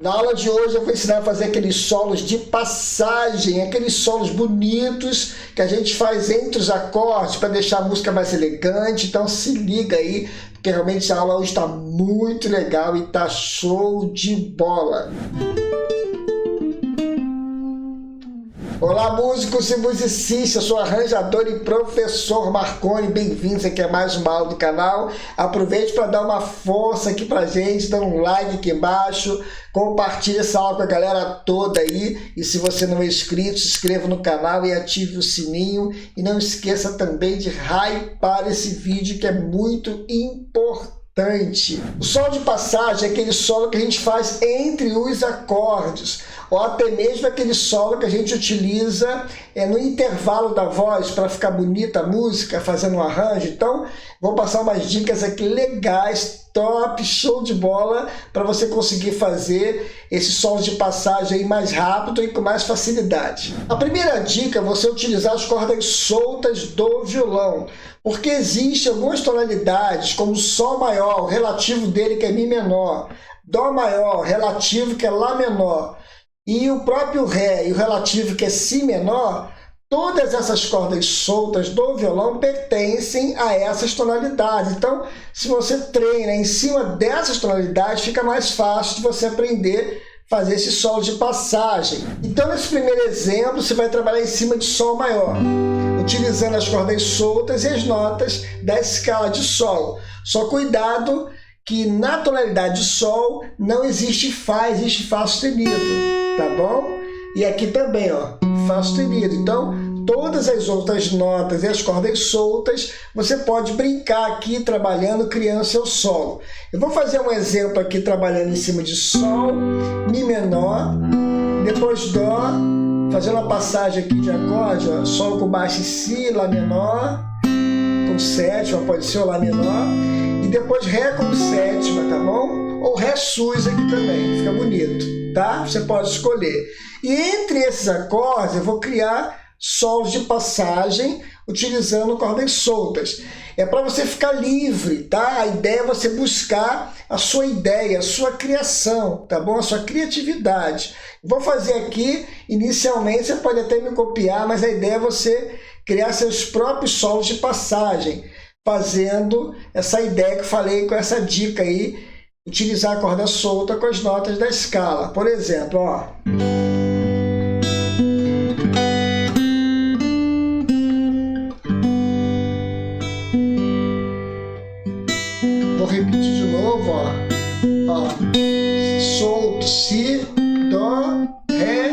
Na aula de hoje eu vou ensinar a fazer aqueles solos de passagem, aqueles solos bonitos que a gente faz entre os acordes para deixar a música mais elegante. Então se liga aí, porque realmente a aula hoje está muito legal e está show de bola. Olá, músicos e musicistas, eu sou arranjador e professor Marconi, bem-vindos aqui a mais uma aula do canal. Aproveite para dar uma força aqui pra gente, dá um like aqui embaixo, compartilhe essa aula com a galera toda aí, e se você não é inscrito, se inscreva no canal e ative o sininho, e não esqueça também de hypar esse vídeo que é muito importante. O solo de passagem é aquele solo que a gente faz entre os acordes, ou até mesmo aquele solo que a gente utiliza no intervalo da voz para ficar bonita a música, fazendo um arranjo. Então, vou passar umas dicas aqui legais, top, show de bola, para você conseguir fazer esse solo de passagem aí mais rápido e com mais facilidade. A primeira dica é você utilizar as cordas soltas do violão, porque existem algumas tonalidades, como o Sol maior, o relativo dele que é Mi menor, Dó maior, relativo que é Lá menor, e o próprio Ré e o relativo que é Si menor, todas essas cordas soltas do violão pertencem a essas tonalidades. Então, se você treina em cima dessas tonalidades, fica mais fácil de você aprender a fazer esse solo de passagem. Então, nesse primeiro exemplo, você vai trabalhar em cima de Sol maior, utilizando as cordas soltas e as notas da escala de Sol. Só cuidado que na tonalidade de Sol não existe Fá, existe Fá sustenido, tá bom? E aqui também, ó, Fá sustenido. Então, todas as outras notas e as cordas soltas, você pode brincar aqui, trabalhando, criando seu solo. Eu vou fazer um exemplo aqui, trabalhando em cima de Sol, Mi menor, depois Dó, fazendo uma passagem aqui de acorde, ó, Sol com baixo em Si, Lá menor, com sétima, pode ser o Lá menor, e depois Ré com sétima, tá bom? Ou Ré sus aqui também, fica bonito, tá? Você pode escolher. E entre esses acordes eu vou criar solos de passagem utilizando cordas soltas. É para você ficar livre, tá? A ideia é você buscar a sua ideia, a sua criação, tá bom? A sua criatividade. Vou fazer aqui, inicialmente você pode até me copiar, mas a ideia é você criar seus próprios solos de passagem, fazendo essa ideia que eu falei com essa dica aí, utilizar a corda solta com as notas da escala. Por exemplo, ó. Vou repetir de novo, ó. Ó. Solto, Si, Dó, Ré,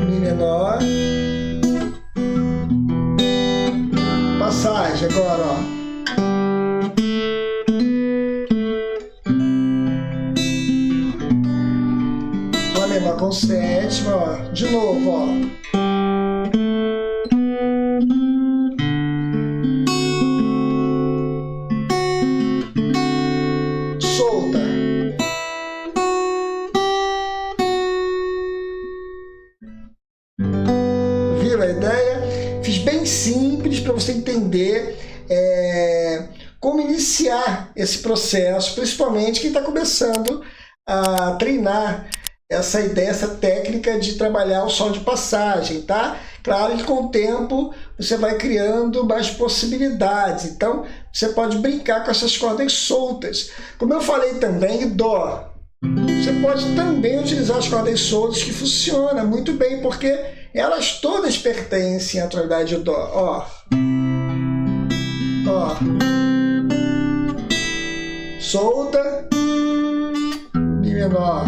Mi menor. Passagem agora, ó. Lá menor com sétima, ó. De novo, ó. Solta. Viu a ideia? Fiz bem simples para você entender como iniciar esse processo, principalmente quem está começando a treinar essa ideia, essa técnica de trabalhar o solo de passagem, tá? Claro que com o tempo você vai criando mais possibilidades, então você pode brincar com essas cordas soltas. Como eu falei também, Dó. Você pode também utilizar as cordas soltas, que funciona muito bem, porque elas todas pertencem à tonalidade de Dó. Ó. Ó. Solta. Mi menor.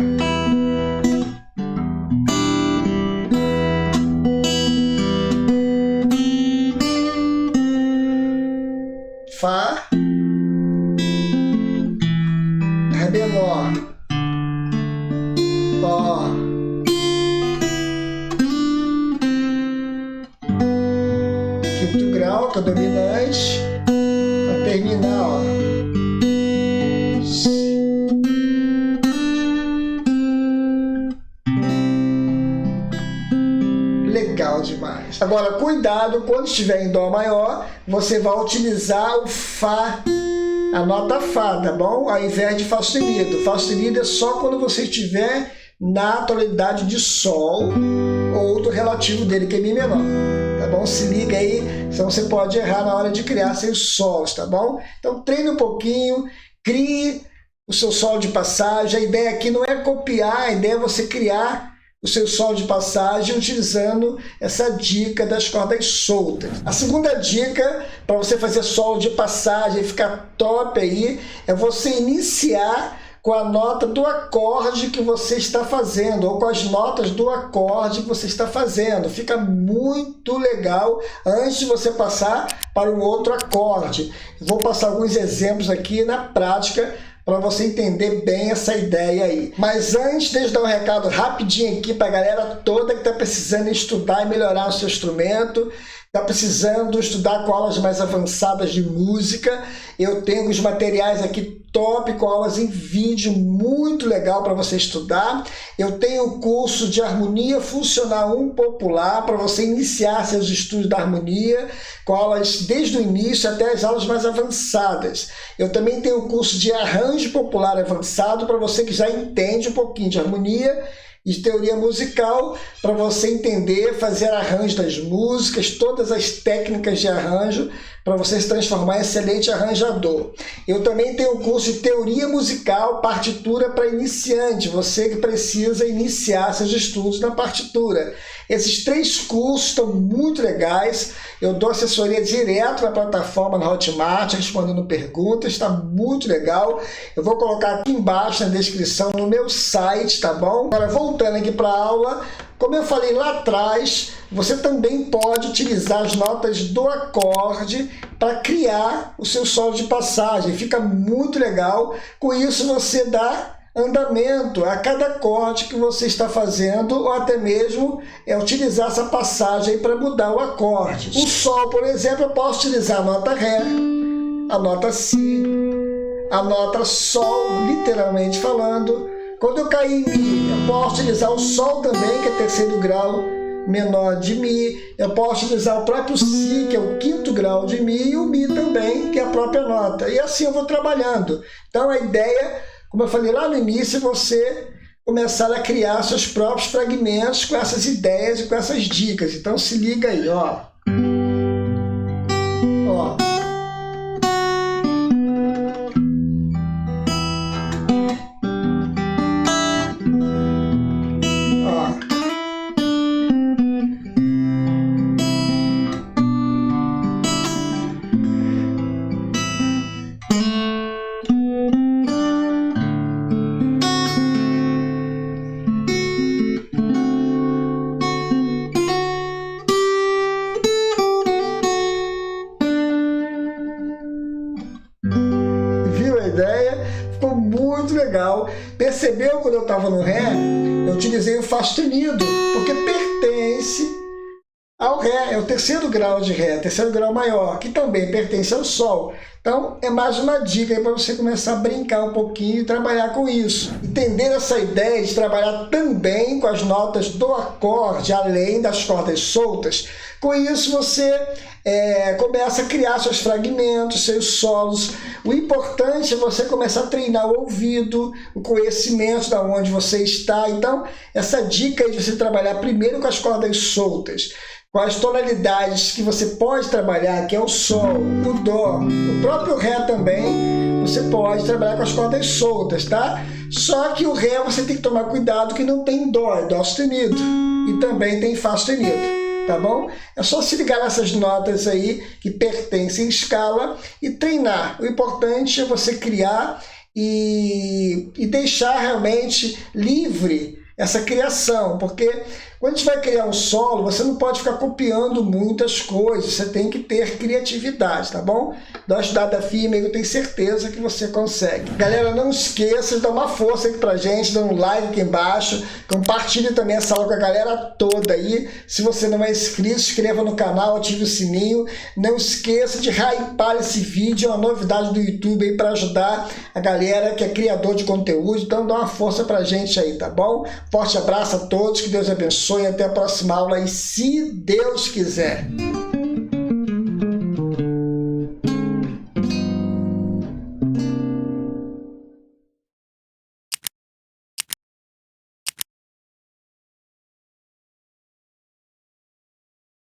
Fá. Ré menor. Ó. Quinto grau, que é o dominante, para terminar, ó. Legal demais. Agora, cuidado, quando estiver em Dó maior, você vai utilizar o Fá a nota Fá, tá bom? Ao invés de Fá sustenido. Fá sustenido é só quando você estiver na tonalidade de Sol ou do relativo dele, que é Mi menor. Tá bom? Se liga aí, senão você pode errar na hora de criar seus solos, tá bom? Então treine um pouquinho, crie o seu solo de passagem. A ideia aqui não é copiar, a ideia é você criar o seu solo de passagem utilizando essa dica das cordas soltas. A segunda dica para você fazer solo de passagem e ficar top aí é você iniciar com a nota do acorde que você está fazendo, ou com as notas do acorde que você está fazendo. Fica muito legal antes de você passar para o outro acorde. Vou passar alguns exemplos aqui na prática para você entender bem essa ideia aí. Mas antes, deixa eu dar um recado rapidinho aqui para a galera toda que está precisando estudar e melhorar o seu instrumento, está precisando estudar com aulas mais avançadas de música. Eu tenho os materiais aqui top, com aulas em vídeo, muito legal para você estudar. Eu tenho o curso de Harmonia Funcional 1 Popular, para você iniciar seus estudos da harmonia, com aulas desde o início até as aulas mais avançadas. Eu também tenho o curso de Arranjo Popular Avançado, para você que já entende um pouquinho de harmonia e de teoria musical, para você entender, fazer arranjo das músicas, todas as técnicas de arranjo, para você se transformar em excelente arranjador. Eu também tenho o curso de teoria musical, partitura para iniciante, você que precisa iniciar seus estudos na partitura. Esses 3 cursos estão muito legais, eu dou assessoria direto na plataforma na Hotmart, respondendo perguntas, está muito legal. Eu vou colocar aqui embaixo na descrição no meu site, tá bom? Agora, voltando aqui para a aula, como eu falei lá atrás, você também pode utilizar as notas do acorde para criar o seu solo de passagem. Fica muito legal. Com isso você dá andamento a cada acorde que você está fazendo, ou até mesmo utilizar essa passagem para mudar o acorde. O Sol, por exemplo, eu posso utilizar a nota Ré, a nota Si, a nota Sol, literalmente falando. Quando eu cair em Mi, eu posso utilizar o Sol também, que é terceiro grau menor de Mi. Eu posso utilizar o próprio Si, que é o quinto grau de Mi, e o Mi também, que é a própria nota. E assim eu vou trabalhando. Então a ideia, como eu falei lá no início, é você começar a criar seus próprios fragmentos com essas ideias e com essas dicas. Então se liga aí, ó. Ó. Ficou muito legal. Percebeu quando eu estava no Ré? Eu utilizei o Fá sustenido, porque pertence ao Ré. É o terceiro grau de Ré, terceiro grau maior, que também pertence ao Sol. Então, é mais uma dica aí para você começar a brincar um pouquinho e trabalhar com isso. Entender essa ideia de trabalhar também com as notas do acorde, além das cordas soltas. Com isso, você começa a criar seus fragmentos, seus solos. O importante é você começar a treinar o ouvido, o conhecimento de onde você está. Então, essa dica aí de você trabalhar primeiro com as cordas soltas, com as tonalidades que você pode trabalhar, que é o Sol, o Dó, o próprio Ré também, você pode trabalhar com as cordas soltas, tá? Só que o Ré você tem que tomar cuidado que não tem Dó, é Dó sustenido. E também tem Fá sustenido. Tá bom? É só se ligar nessas notas aí que pertencem à escala e treinar. O importante é você criar e deixar realmente livre essa criação, porque quando a gente vai criar um solo, você não pode ficar copiando muitas coisas, você tem que ter criatividade, tá bom? Dá uma estudada firme, eu tenho certeza que você consegue. Galera, não esqueça de dar uma força aqui pra gente, dá um like aqui embaixo, compartilhe também essa aula com a galera toda aí. Se você não é inscrito, se inscreva no canal, ative o sininho. Não esqueça de hypar esse vídeo, é uma novidade do YouTube aí para ajudar a galera que é criador de conteúdo, então dá uma força pra gente aí, tá bom? Forte abraço a todos, que Deus abençoe, até a próxima aula e se Deus quiser.